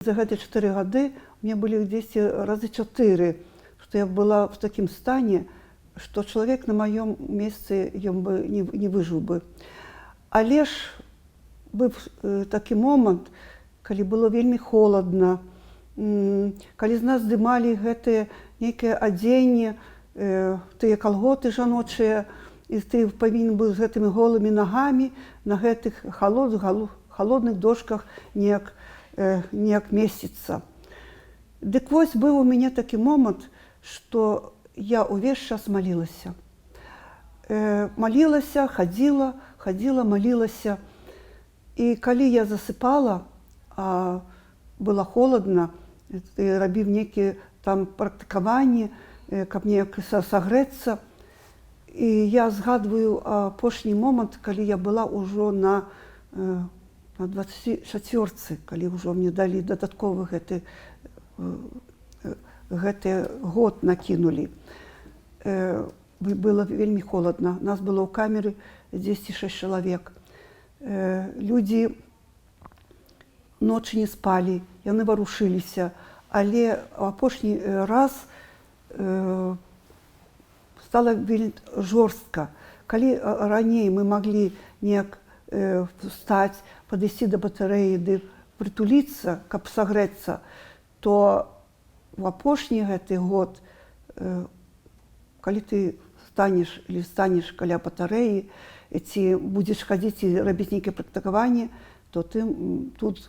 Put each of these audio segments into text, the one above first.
За гэтыя 4 гады у меня былі дзесьці разы 4, што я была в такім стане, што чалавек на маём месцы ён бы не выжыў бы. Але ж быў такі момант, калі было вельмі холадна, калі з нас здымалі гэтыя нейкае адзенне, тыя калготы жаночыя, і ты павінен быў з гэтымі голымі нагамі на гэтых халодных дошках неяк месціцца. Дык вось быў у мяне такі момант, што я ўвесь час малілася. Малілася, хадзіла, малілася. І калі я засыпала, а было холадна, рабіў нейкія там практыкаванні, каб неяк сагрэцца. І я згадваю апошні момант, калі я была ўжо на 24-цы, калі ўжо мне далі дадатковы гэты год накінулі. Было вельмі холадна. Нас было ў камеры 10-6 чалавек. Людзі ночы не спалі, яны варушыліся, але апошні раз стала вельмі жорстка. Калі раней мы маглі неяк встаць, падысці да батарэі, прытуліцца, каб сагрэцца, то в апошні гэты год, калі ты станеш каля батарэі, ці будзеш хадзіць і рабіць нейкае практыкаванне, то тут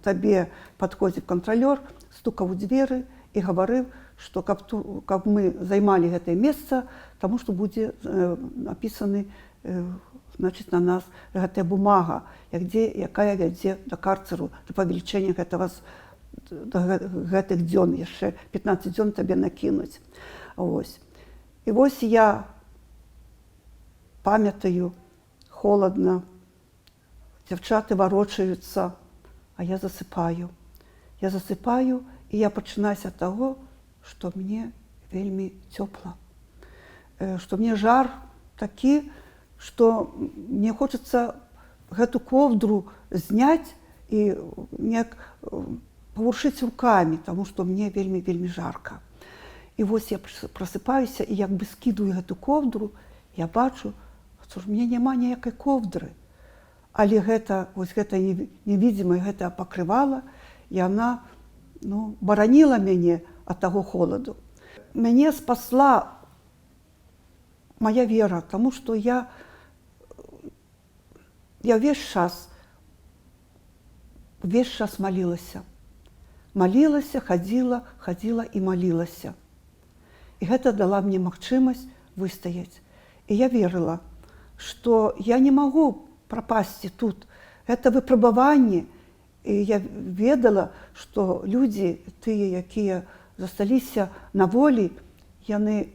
табе падходзіў кантралёр, стукаў у дзверы і гаварыў, што каб мы займалі гэтае месца, таму што будзе напісаны на нас гэтая бумага, якая вядзе да карцеру, да павелічэння гэтых дзён, яшчэ 15 дзён табе накінуць. І вось я памятаю, холадна, дзяўчаты варочаюцца, а я засыпаю. Я засыпаю, і я пачынаюся ад таго, што мне вельмі цёпла, што мне жар такі, што мне хочацца гэту ковдру зняць і неяк паварушыць рукамі, таму што мне вельмі жарка. І вось я прасыпаюся і як бы скідаю гэту ковдру, я бачу, што ж мне няма ніякай ковдры. Але гэта невідзімае, гэта пакрывала, яна бараніла мяне ад таго холаду. Мяне спасла мая вера, таму што я ўвесь час малілася. Малілася, хадзіла і малілася. І гэта дала мне магчымасць выстаяць. І я верыла, што я не магу прапасці тут. Гэта выпрабаванне. І я ведала, што людзі, тыя, якія засталіся на волі, яны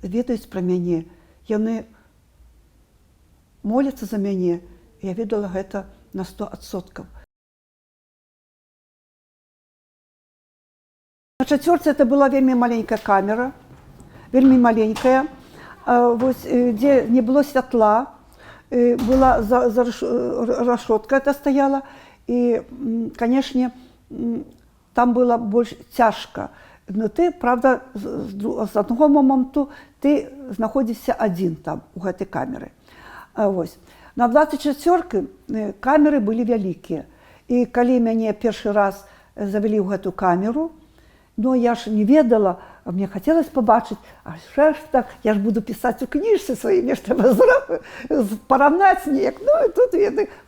ведаюць пра мяне, яны моляцца за мяне. Я ведала гэта на 100%. На 4-цы это была вельмі маленькая камера, вельмі маленькая, дзе не было святла, была рашотка это стаяла, і, канешне, там было больш цяжка. Но ты, правда, з аднаго моманту ты знаходзішся адзін там, у гэтай камеры. На 24-цы камеры былі вялікія. І калі мяне першы раз завялі ў гэту камеру, я ж не ведала, мне хацелася пабачыць, а ж так, я ж буду пісаць у кніжцы сваёй, нешта параўнаць неяк. І тут,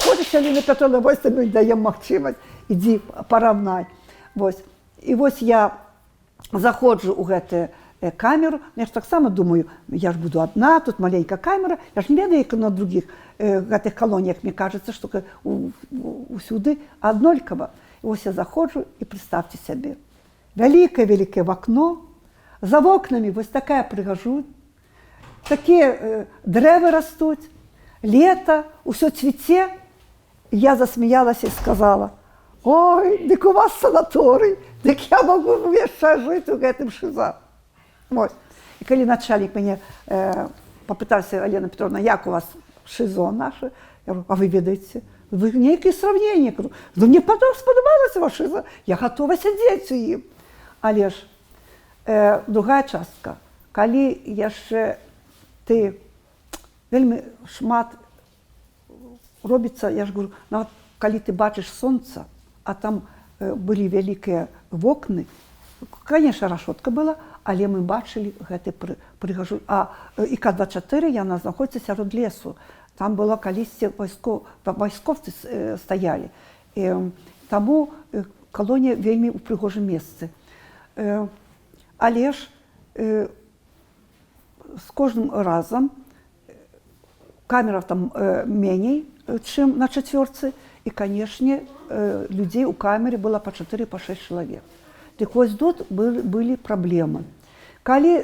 хочаш, Аліна Пятровна, вось табе даем магчымасць, ідзі параўнай. І вось я заходжу ў гэтую камеру, я ж таксама думаю, я ж буду адна, тут маленькая камера, я ж не ведаю, як на другіх гэтых калоніях, мне кажется, што усюды аднолькава. І вось я заходжу, і прадставце сябе. Вялікае вакно, за вокнамі вось такая прыгажунь, такія дрэвы растуць, лета, усё цвіце. Я засмяялася і сказала: «Ой, дык у вас санаторый, дык я магу яшчэ жыць у гэтым шыза». І калі начальнік мяне папытаўся: «Алена Петровна, як у вас шызо наше?» Я говорю: «А вы ведаеце, Вы нейкае сравненне. Ну, мне спадабалася ваша, я гатова сядзець у ім. Але ж другая частка, калі яшчэ ты вельмі шмат робіцца, я ж говорю, нават калі ты бачыш сонца, а там былі вялікія вокны, конечно, рашотка была, але мы бачылі гэты прыгажу. А ІК-24, яна знаходзіцца сярод лесу. Там было калісьці вайскоўцы стаялі. Таму калонія вельмі ў прыгожым месцы. Але ж з кожным разам камераў там меней, чым на чацвёрцы, і, канешне, людзей у камеры было па 4-6 чалавек. Дык вось тут былі праблемы. Калі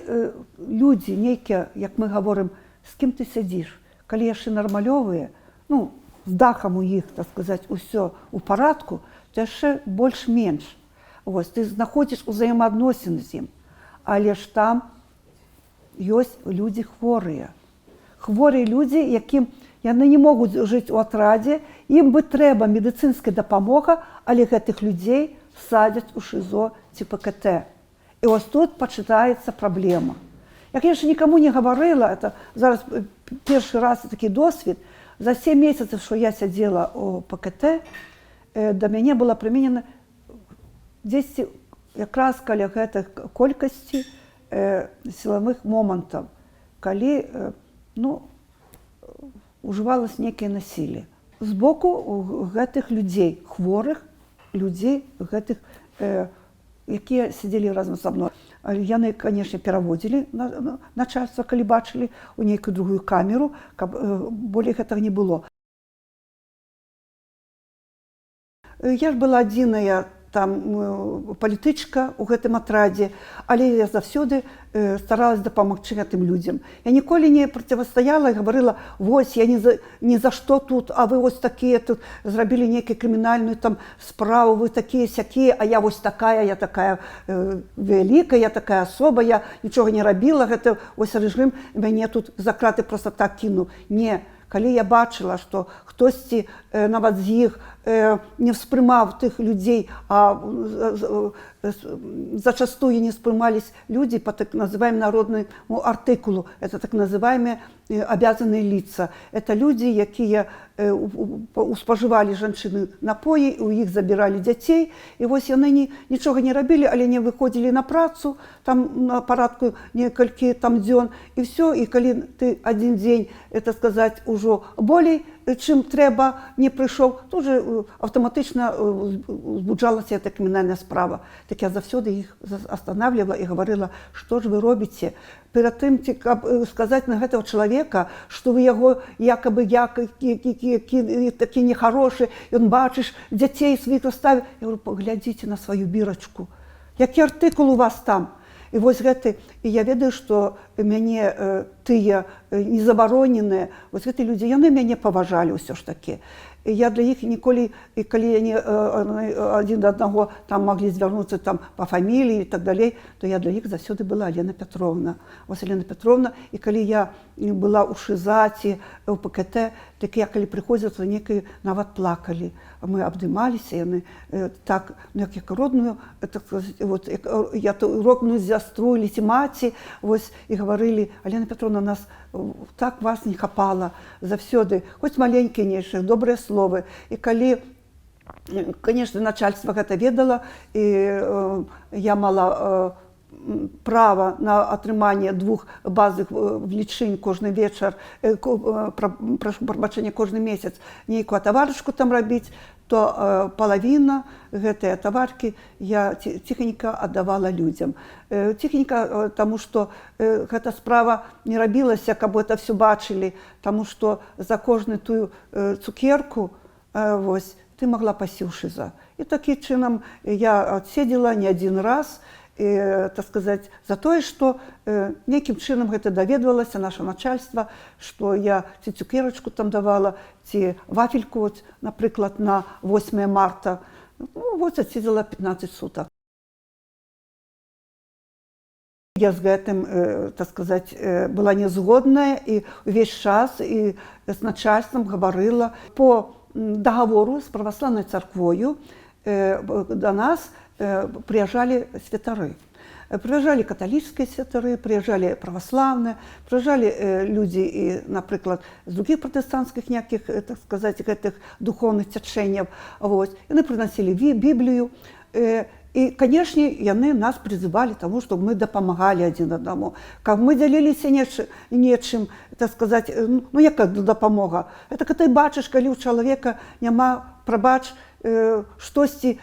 людзі нейкія, як мы гаворым, з кім ты сядзіш, калі яшчэ нармалёвыя, ну, з дахам у іх, так сказаць, усё ў парадку, то яшчэ больш-менш. Вось, ты знаходзіш узаемаадносіны з ім. Але ж там ёсць людзі хворыя. Хворыя людзі, якім яны не могуць жыць у атрадзе, ім бы трэба медыцынская дапамога, але гэтых людзей садзяць у ШИЗО ці ПКТ. І вось тут пачынаецца праблема. Я, конечно, никому не говорила, это зараз першы раз такі досвід. За 7 месяцев, что я сидела у ПКТ, до мяне было применено 10 якраз каля гэтых колькасці сілавых момантаў, калі ужывалось некае насилие. З боку гэтых людзей, хворых людзей, гэтых, якія сидзелі разам са мной. Яны, конечно, пераводзілі начальства, калі бачылі у нейкую другую камеру, каб болей гэтага не было. Я ж была адзіная там палітычка ў гэтым атрадзе, але я заўсёды старалась дапамагчы гэтым людзям. Я ніколі не процівастаяла і гаварыла, вось, я ні за што тут, а вы вось такія тут зрабілі нейкую крымінальную там справу, вы такія-сякія, а я вось такая, я такая вялікая, я такая асоба, я нічога не рабіла, гэта вось рэжым мяне тут за краты проста так кінуў. Не, калі я бачыла, што хтосьці нават з іх не ўспрымаў тых людзей, а зачастую не ўспрымались люди по так называемому народному артыкулу. Это так называемые обязанные лица. Это люди, якія спажывалі жанчыны напоі, у іх забіралі дзяцей. І вось яны нічога не рабілі, але не выходзілі на працу, там на парадку некалькі там дзён, і все. І калі ты один дзень, это сказаць, ужо болей, чым трэба, не прыйшоў, тут же автоматычна узбуджалася эта крымінальная справа. Так я заўсёды іх останавливала і гаварыла, што ж вы робіце? Перад тым, каб сказаць на гэтага чалавека, што вы яго якабы такі нехарошы, ён бачыш дзяцей сваіх расставіў. Я говорю, паглядзіце на сваю бірачку. Які артыкул у вас там? І вось гэты, і я ведаю, што мяне тыя незабароненыя, вось гэты людзі, яны мяне паважалі ўсё ж такі. Я для іх ніколі, і калі яны адзін да аднаго там маглі звярнуцца там па фаміліі і так далей, то я для іх заўсёды была Алена Петровна. Вось Алена Петровна, і калі я была ў ШИЗА, у ПКТ, так я калі прыходзіла, то некалі нават плакалі. Мы абдымаліся, яны так, як родную, я родную сястру или маці, вось, і гаварылі, Алена Петровна, нас так вас не хапала заўсёды, хоць маленькія нейшыя, добрыя словы. І калі, конечно, начальство гэта ведала, і я мала права на атрыманне 2 базовых велічынь кожны вечар, прашу прабачэння, кожны месяц нейкую таварышку там рабіць, то палавіна гэтай таваркі я ціхенька аддавала людзям. Ціхенька, таму што гэта справа не рабілася, каб гэта все бачылі, таму што за кожную тую цукерку вось, ты магла пасці ў ШИЗА. І такім чынам я адседзела не адзін раз, так сказать, за тое, што нейкім чынам гэта даведвалася наша начальство, што я ці цукерачку там давала, ці вафельку, напрыклад, на 8 марта. Ну, вот адседзела 15 сутак. Я з гэтым, так сказать, была нязгодная і ўвесь час і з начальствам гаварыла. По договору с православной церковью до нас приезжали святары. Приезжали католические святары, приезжали православные, приезжали люди, и, например, з других протестантских неких, так сказать, этих духовных течений. Вот. И они приносили Библию. И, конечно, они нас призывали к тому, чтобы мы допомагали один одному. Как мы делились нечем, так сказать, ну, яка допомога? Это когда ты бачиш, коли у человека нема, пробач, штосьці,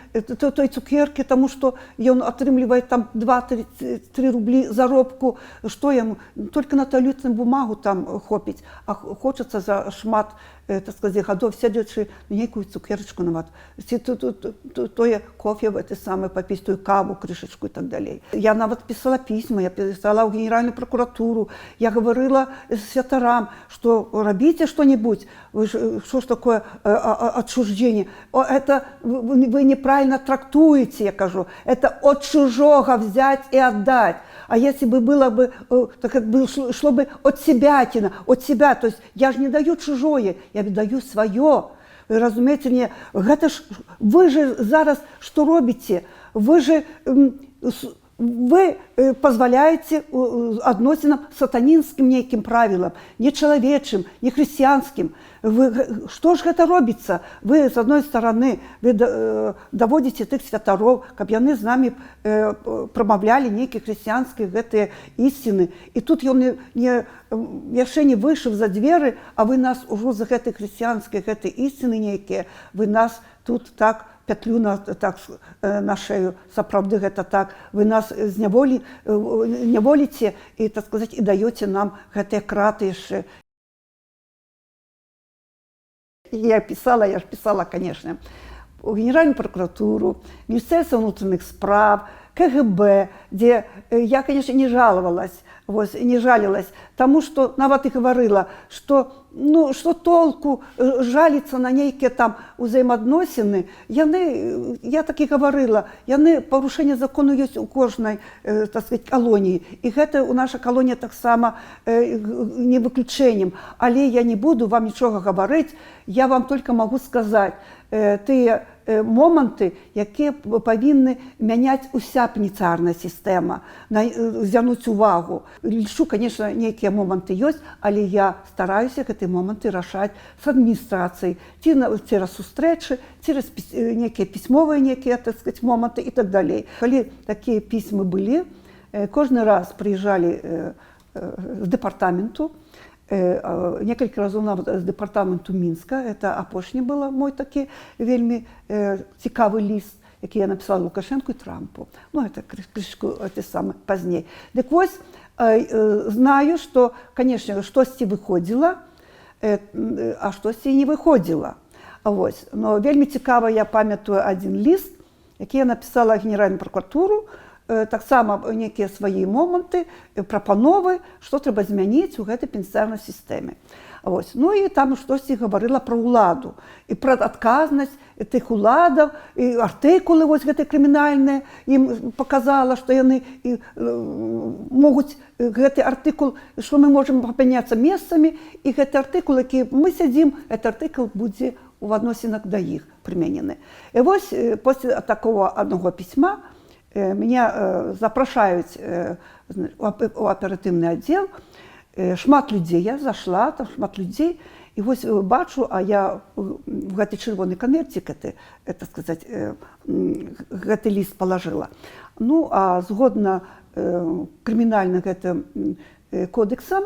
той цукерки, тому що він отримує там 2-3 рублі заробку, що йому, тільки на туалетну бумагу там хопить, а хочеться за шмат, так сказати, годов сидячи, ніяку цукерочку нават, тое кофе, те саме попить, тою каву, кришечку і так далі. Я нават писала письма, я писала в Генеральную прокуратуру, я говорила святарам, что робите что-нибудь, что ж такое отчуждение, это вы неправильно трактуете, я кажу, это от чужого взять и отдать. А если бы было бы, так как бы шло бы от себя, то есть я же не даю чужое, я даю свое. Вы разумеете мне, это ж, вы же зараз что робите? Вы позволяете относинам сатанинским неким правилам, не человечим, не христианским. Что же это робится? Вы, с одной стороны, вы доводите тых святаров, как яны с нами промовляли некие христианские гэтые истины. И тут он яшчэ не вышел за двери, а вы нас уже за гэтые христианские гэтые истины некие, вы нас тут так петлю так, на шею, сапраўды гэта так, вы нас зняволіце і, так сказать, і даёце нам гэтыя краты яшчэ. Я ж писала, конечно, в Генеральную прокуратуру, Министерство внутренних справ, КГБ, где я, конечно, не жаловалась, не жалилась, тому что нават и говорила, что, ну, что толку жалиться на некие там взаимоотносины. Я так и говорила, порушение закону есть у кожной, так сказать, колонии. И это у наша колония так само не выключением. Але я не буду вам ничего говорить, я вам только могу сказать, тыя моманты, якія павінны мяняць уся пеніцыярная сістэма, звярнуць увагу. Лічу, конечно, нейкія моманты ёсць, але я стараюся гэтыя моманты рашаць з адміністрацыяй, ці цераз сустрэчы, цераз некія пісьмовыя некія, так сказать, моманты і так далей. Калі такія пісьмы былі, кожны раз прыязджалі з дэпартаменту, некалькі разоў нават з дэпартаменту Мінска, это апошні было мой такі вельмі цікавы ліст, які я написала Лукашенку і Трампу. Ну, это крышку пазней. Дык вось, знаю, что, конечно, штосьці выходзіла, а штосьці не выходзіла. Но вельмі цікава, я памятаю один ліст, які я написала в Генеральную прокуратуру, так само некие свои моменты, прапановы, что трэба змяніць у гэтай пенітэнцыярнай сістэме. Ну і там штосьці гаварыла пра ўладу і пра адказнасць тых уладаў, і артыкулы гэтай крымінальныя ім показала, што яны могуць гэты артыкул, што мы можам памяняцца месцамі, і гэты артыкул, які мы сядзім, гэты артыкул будзе у адносінах да іх прыменены. І вось пасля такого одного пісьма меня запрашаюць у аперативный отдел, шмат людей, я зашла, там шмат людей, и вот бачу, а я в гэты чырвоны конвертик, это сказать, гэты лист положила. Ну, а згодна крымінальным гэтым кодексам,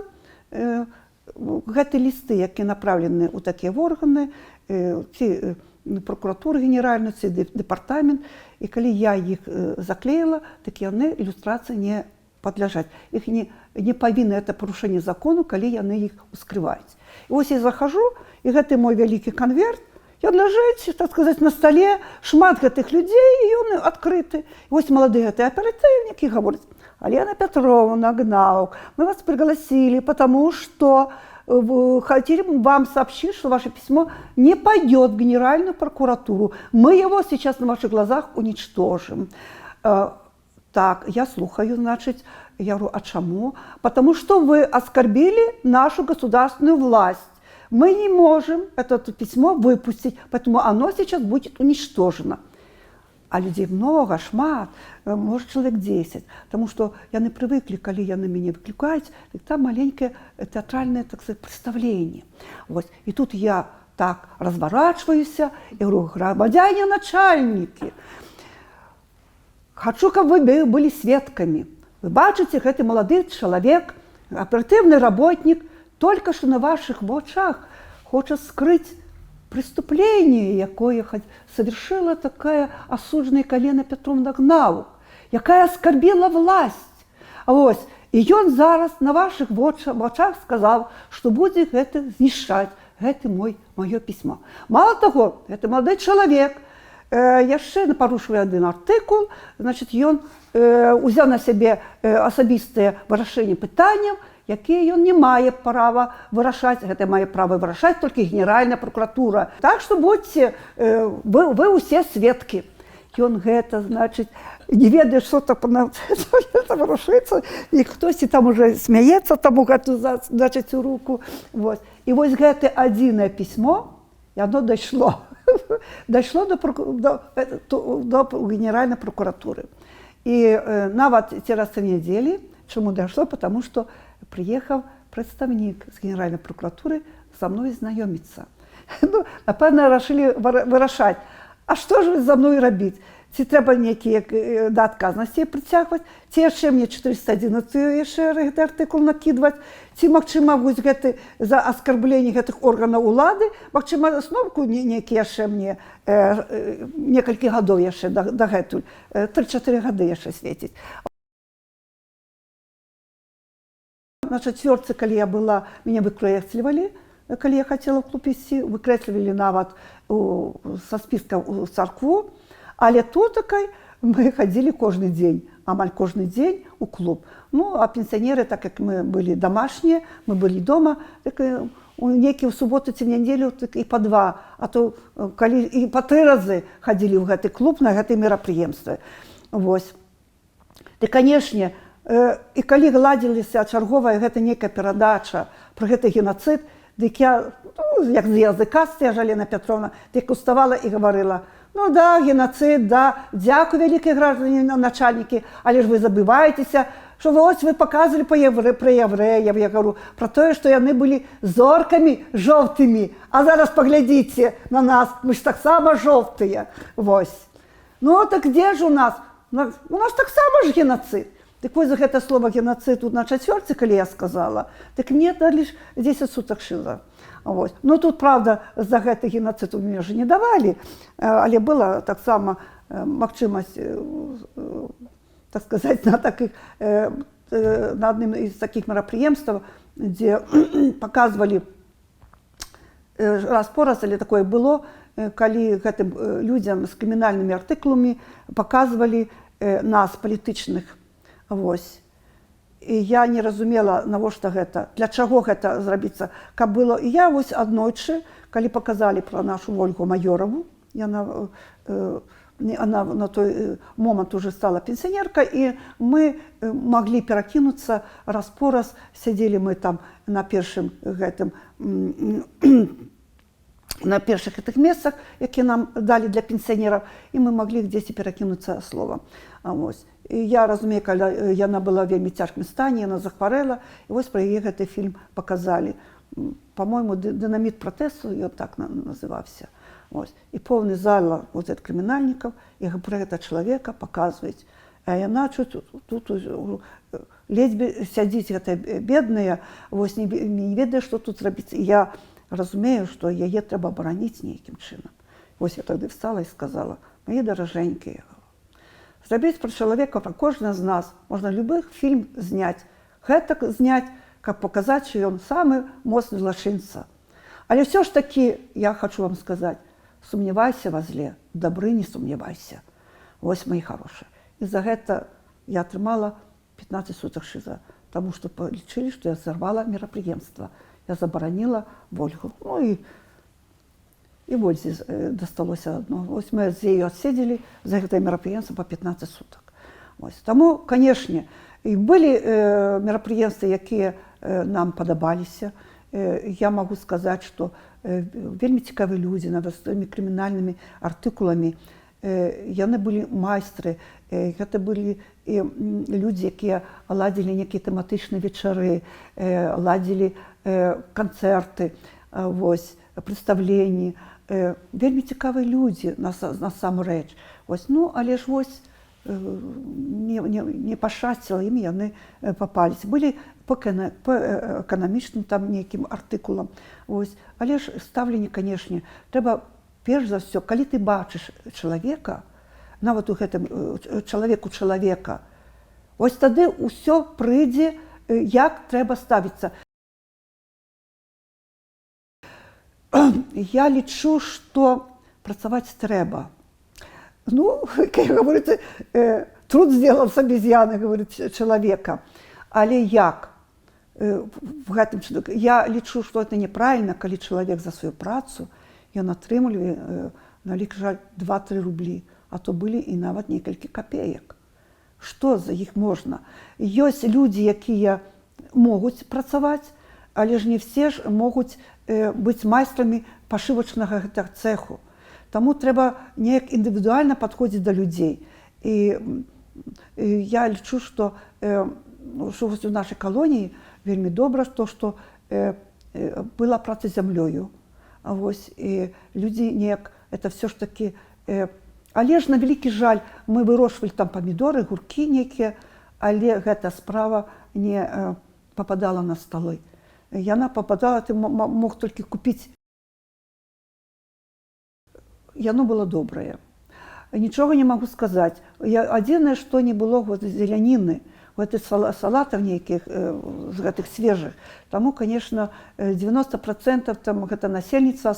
гэты листы, які направлены ў такія органы, ці прокуратуру генеральную, ці департамент, і калі я іх заклеіла, так яны ілюстрацыі не падляжаць. Іх не павінны, это парушэнне закону, калі яны іх ускрываюць. І вось я захожу, і гэты мой вялікі конверт, ён ляжыць, так сказать, на столе, шмат гэтых людзей, і ён адкрыты. І вось малады гэты аператыўнік і гаворыць: Алена Петровна Гнаук, мы вас пригласили, потому что хотели вам сообщить, что ваше письмо не пойдет в Генеральную прокуратуру. Мы его сейчас на ваших глазах уничтожим. Так, я слухаю, значит, я говорю, а чему? Потому что вы оскорбили нашу государственную власть. мы не можем это письмо выпустить, поэтому оно сейчас будет уничтожено. А людей много, шмат, может, человек 10. Потому что яны привыкли, когда яны меня выкликают, там маленькое театральное, так сказать, представление. Вот. И тут я так разворачиваюсь и говорю: громадяне начальники, хочу, чтобы вы были свидками. Вы бачите, это молодой человек, оперативный работник, только что на ваших очах хочет скрыть преступление, якое совершила такая осудженная Елена Петровна Гнаук, якая оскорбила власть. Ось. И он зараз на ваших очах сказал, что будет это знищать. Это мое письмо. Мало того, это молодой человек, яшчэ парушыў один артыкул, значит, ён узяў на сябе асабістае вырашэнне пытанняў, якія ён не мае права вырашаць. Гэта мае права вырашаць толькі Генеральная прокуратура. Так что будьте, вы усе сведкі. Ён гэта, значит, не ведае, что там вырашыцца, і хтосьці там уже смяецца таму гэту, значит, у руку. Вот. І вось гэта адзінае пісьмо, і оно дайшло. Дайшло до Генеральной прокуратуры. И нават цераз недели, чему дошло, потому что приехал представник с Генеральной прокуратуры со мной знакомиться. Ну, напевно, решили вырашать, а что же за мной робить? Ці треба некие до отказности притягивать, ці яшчэ мне 411 яшчэ артыкул накидывать, ці, магчыма, вось гэты за оскорбление гэтых органов улады, магчыма, снова некие яшчэ мне некалькі гадоў яшчэ дагэтуль, 3-4 гады яшчэ светіць. На чацвёрцы, калі я была, меня выкрэслівалі, калі я хотела в клуб ісці, выкрэслівалі нават со списка у царкву. Але тутакай мы ходили кожны дзень, амаль кожны дзень у клуб. Ну, а пенсионеры, так как мы были домашние, мы были дома, так некие в субботу ці в неделю так и по 2, а то и по 3 разы ходили в гэты клуб на гэтые мерапрыемствы. Вось. И, конечно, и калі гладзілася чарговая гэта некая перадача про гэты геноцид, дык я, ну, як з языка сцяжа Елена Петровна, дык уставала и говорила: ну да, геноцид, да, дякую, великие граждане, начальники, але ж вы забываетесь, что вы показывали про евреев, я говорю, про то, что яны были зорками жовтыми, а зараз поглядите на нас, мы ж так само жовтые, вось. Ну так где же у нас? У нас так само ж геноцид. Так вось за гэта слово геноцид тут на чацвёрцы, калі я сказала, так мне лишь 10 суток шила. Вот. Ну тут, правда, за гэты геноцид у меня же не давали, але была так само магчымасць, так сказать, на одном из таких мерапрыемстваў, где показывали раз по раз, але такое было, калі гэтым людям с криминальными артыкуламі показывали нас, палітычных. Вось. І я не разумела, навошта гэта, для чаго гэта зрабіцца, каб было. І я вось аднойчы, калі показалі про нашу Ольгу Майорову, она на той момент уже стала пенсионерка, и мы могли перакінуцца раз по раз, сядзелі мы там на першым гэтым, на першых этих месцах, якія нам далі для пенсионеров, и мы могли где-то перакінуцца словом. Вось. І я разумею, калі яна была в вельмі цяжкім стане, яна захварэла, і вось пра яе гэты фільм показалі. По-моему, «Динамит протесту» ён так называўся. Вось. І поўны зал вот этот крымінальнікаў, і пра гэта чалавека паказваюць. А яна тут ледзьве сядзіць, гэтая бедная, вось не ведае, што тут зрабіць. І я разумею, што яе трэба абараніць нейкім чынам. Вось я тады встала і сказала: «Мои дороженькие, зрабіць про чалавека, про кожнага з нас, можна любы фільм зняць, гэтак зняць, каб показаць, што ён самы моцны злачынца. Але все ж таки, я хочу вам сказать, сумнявайся во зле, добры не сумнявайся. Вось, мои хорошие. І за гэта я атрымала 15 суток шиза, потому что полічылі, что я взорвала мерапрыемства. Я забараніла Ольгу. Ну и вот здесь досталося одно. Ось мы з ею отседзелі за гэтае мерапрыемства по 15 суток. Ось. Таму, конечно, і былі мерапрыемствы, якія нам падабаліся, я магу сказаць, што вельмі цікавыя людзі над сваімі крымінальнымі артыкуламі. Яны былі майстры, гэта былі людзі, якія ладзілі нейкія тэматычныя вечары, ладзілі канцэрты, прадстаўленні. Вельмі цікавыя людзі насамрэч. Але ж не пашчасціла ім, яны папаліся. Былі по эканамічным там нейкім артыкулам. Але ж стаўленне, канешне, трэба перш за ўсё, калі ты бачыш чалавека, нават у гэтым чалавека, тады ўсё прыйдзе, як трэба ставіцца. Я лічу, што працаваць трэба. Как говорится, труд сделан с обезьяны, говорит человека. Але як? Я лічу, што это неправільна, калі чалавек за сваю працу ён атрымлівае, на лік жаль, 2-3 рублі, а то былі і нават некалькі капеек. Што за іх можна? Ёсць людзі, якія могуць працаваць, але ж не все ж могуць быць майстрамі пашывачнага гэтага цэху. Таму трэба неяк індывідуальна падходзіць да людзей. І я лічу, што у нашай калоніі вельмі добра, што была праца зямлёю. І людзі неяк, это все ж такі... Але ж на вялікі жаль, мы вырошвалі там памідоры, гуркі нейкія, але гэта справа не попадала на столы. Яна попадала, ты мог толькі купіць. Яно было добрае. Нічога не магу сказаць. Адзінае, што не было зеляніны, гэтых салатаў нейкіх, з гэтых свежых. Таму, конечно, 90% там гэта насельніцтва,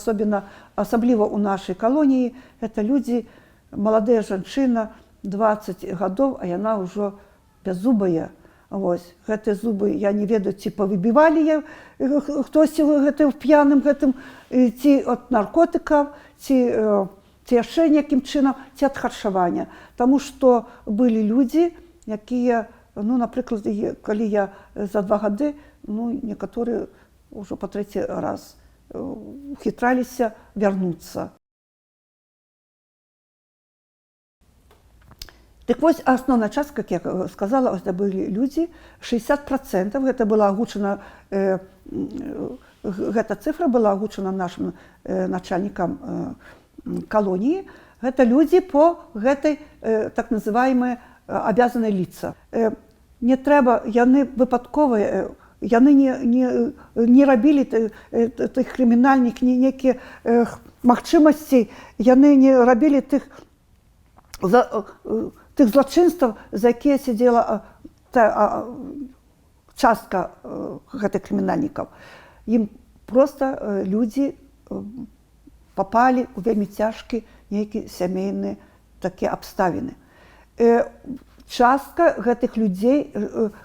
асабліва ў нашай калоніі, гэта людзі, маладая жанчына, 20 гадоў, а яна ўжо бяззубая. Гэтыя зубы, я не ведаю, ці павыбівалі хтосьці гэтым п'яным, ці ад наркотыкаў, ці яшчэ нейкім чынам, ці ад харчавання. Таму што былі людзі, якія, напрыклад, калі я за 2 гады, некаторыя ўжо па 3-й раз ухітраліся вярнуцца. Так вось, асноўная частка, як я сказала, гэта былі людзі, 60%, гэта была агучана, гэта цифра была агучана нашым начальнікам калоніі, гэта людзі по гэтай так называемой обязанные лица. Не трэба, яны выпадковыя, яны не рабілі тых крымінальных нейкія магчымасці, яны не рабілі тых злачынстваў, за якія сидзела частка гэтых крымінальнікаў. Ім проста людзі попалі ў вельмі цяжкі нейкі сямейныя такія абставіны. Частка гэтых людзей,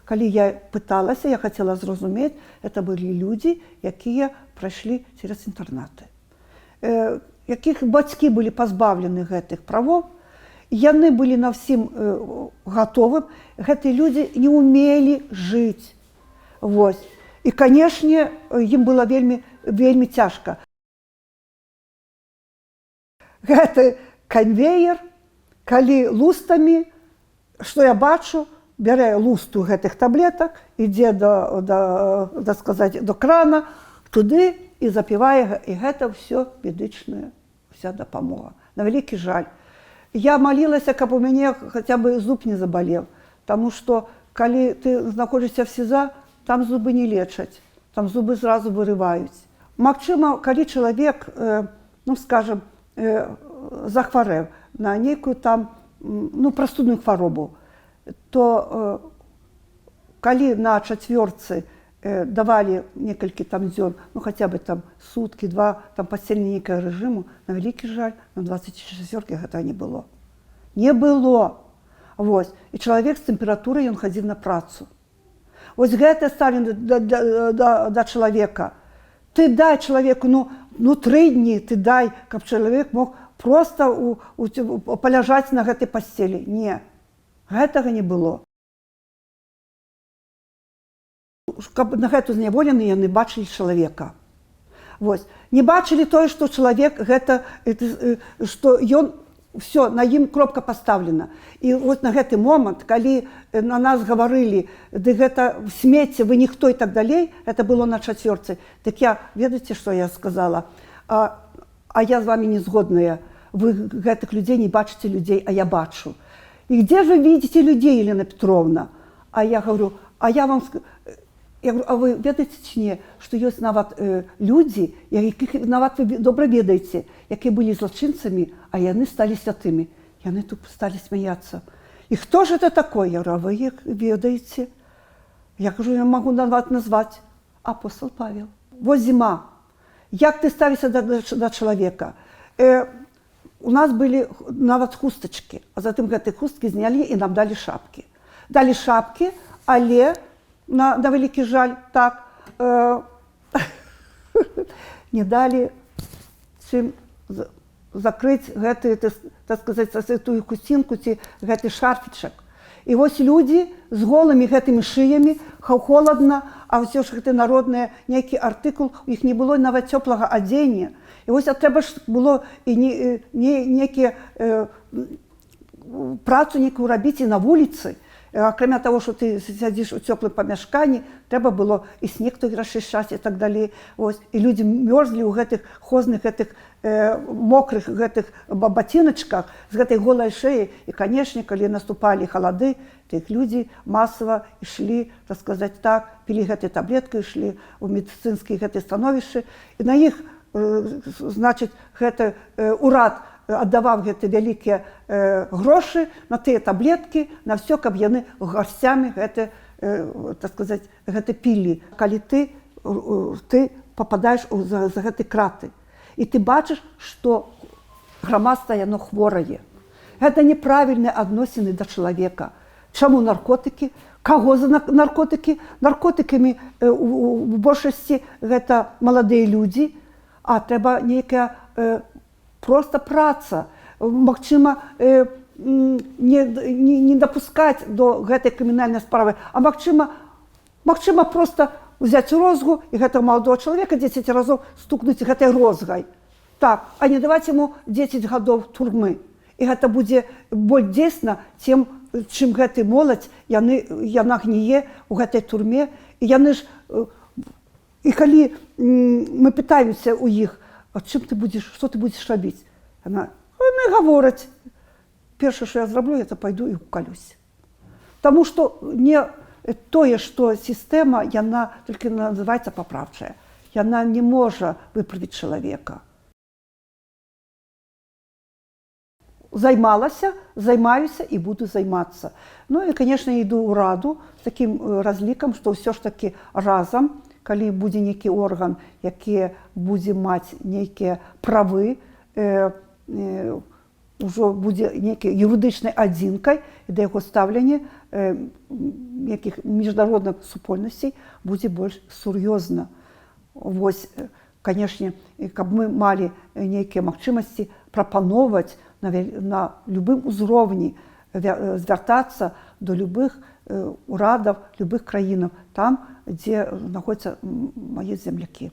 калі я пыталася, я хацела зразумець, это былі людзі, якія прайшлі цераз інтэрнаты. Якіх бацькі былі пазбаўлены гэтых правоў, яны былі на ўсім гатовым, гэтыя людзі не ўмелі жыць. І, канешне, ім было вельмі цяжка. Гэты канвеер, калі лустамі, што я бачу, бярэ лусту гэтых таблетак, ідзе до крана, туды і запівае, і гэта ўсё медычная вся дапамога. На вялікі жаль. Я малілася, каб у мяне хаця бы зуб не забалеў, таму што, калі ты знаходзішся в СІЗА, там зубы не лечаць, там зубы зразу вырываюць. Магчыма, калі чалавек, скажам, захварэў на нейкую там, прастудную хваробу, то калі на 4-цы давалі некалькі там дзён, хаця бы там суткі, 2, там пасцельні нейкага рэжыму, на вялікі жаль, на 24-кі гэта не было. Не было. І чалавек з тэмпературай, ён хадзіў на працу. Гэта ставлена да чалавека. Ты дай чалавеку, 3 дні ты дай, каб чалавек мог проста паляжаць на гэтай пасцелі. Не, гэтага не было. каб на гэту зняволены яны бачылі чалавека. Вось. Не бачылі тое, што чалавек гэта, што ён, все, на ім кропка пастаўлена. І вось на гэты момант, калі на нас гаварылі, ды гэта смецце, вы ніхто і так далей, это было на чацвёрцы. Так я, ведаеце, што я сказала? А я з вами не згодная. Вы гэтых людзей не бачыце людзей, а я бачу. І где же видите людей, Елена Петровна? А я говорю, я говорю, а вы ведаеце ці не, што ёсць нават людзі, якіх нават вы добра ведаеце, якія былі злачынцамі, а яны сталі святымі. Яны тут сталі смяяцца. І хто ж это такой? Я говорю, а вы іх ведаеце? Я кажу, я могу нават назваць. Апостол Павел. Вось зіма. Як ты ставішся да чалавека? У нас былі нават хустачкі, а затым гэтыя хусткі знялі і нам далі шапкі. Далі шапкі, але на вялікі жаль, так, не далі чым закрыць гэты, так сказаць, тую хусцінку ці гэты шарфічак. І вось людзі з голымі гэтымі шыямі, холадна, а ўсё ж гэты народны нейкі артыкул, у іх не было нават цёплага адзення. І вось трэба ж было і нейкія працу нейкую рабіць і на вуліцы. Акрамя таго, што ты сядзіш у цёплым памяшканні, трэба было і снег той расчышчаць і так далей. І людзі мёрзлі ў гэтых хозных, гэтых мокрых гэтых баціначках з гэтай голай шэяй. І, канешне, калі наступалі халады, тых людзі масава ішлі, так сказаць так, пілі гэтай таблеткі, ішлі ў медыцынскія гэтыя становішчы. І на іх, значыць, гэты урад аддаваў гэты вялікія грошы на тыя таблеткі, на ўсё, каб яны гарсцямі гэта, так сказаць, гэта пілі. Калі ты пападаеш за гэты краты. І ты бачыш, што грамадства яно хворае. Гэта неправільныя адносіны да чалавека. Чаму наркотыкі? Каго за наркотыкі? Наркотыкамі у большасці гэта маладыя людзі, а трэба нейкая просто праца, магчыма, не дапускаць до гэтай крымінальнай справы, а магчыма просто взяць розгу і гэтага маладого чалавека 10 разоў стукнуць гэтай розгай. Так, а не даваць яму 10 гадоў турмы. І гэта будзе больш дзейсна, чым гэты моладзь, яна гніе ў гэтай турме. І яны ж, і калі мы пытаемся ў іх, а чым ты будзеш, што ты будзеш рабіць? Яны гавораць, першае, што я зраблю, я пайду і укалюсь. Таму што не тое, што сістэма, яна толькі называецца папраўчая. Яна не можа выправіць чалавека. Займалася, займаюся і буду займацца. Ну і, канешне, іду ў раду з такім разлікам, што ўсё ж такі разам, калі будзе нейкі орган, які будзе маць нейкія правы, ўжо будзе нейкай юрыдычнай адзінкай, і да яго стаўлення нейкіх міжнародных супольнасцей будзе больш сур'ёзна. Вось, канешне, каб мы малі нейкія магчымасці прапановаць на любым узроўні, звяртацца до любых урадаў, любых краінаў, там, дзе знаходзяцца мае землякі.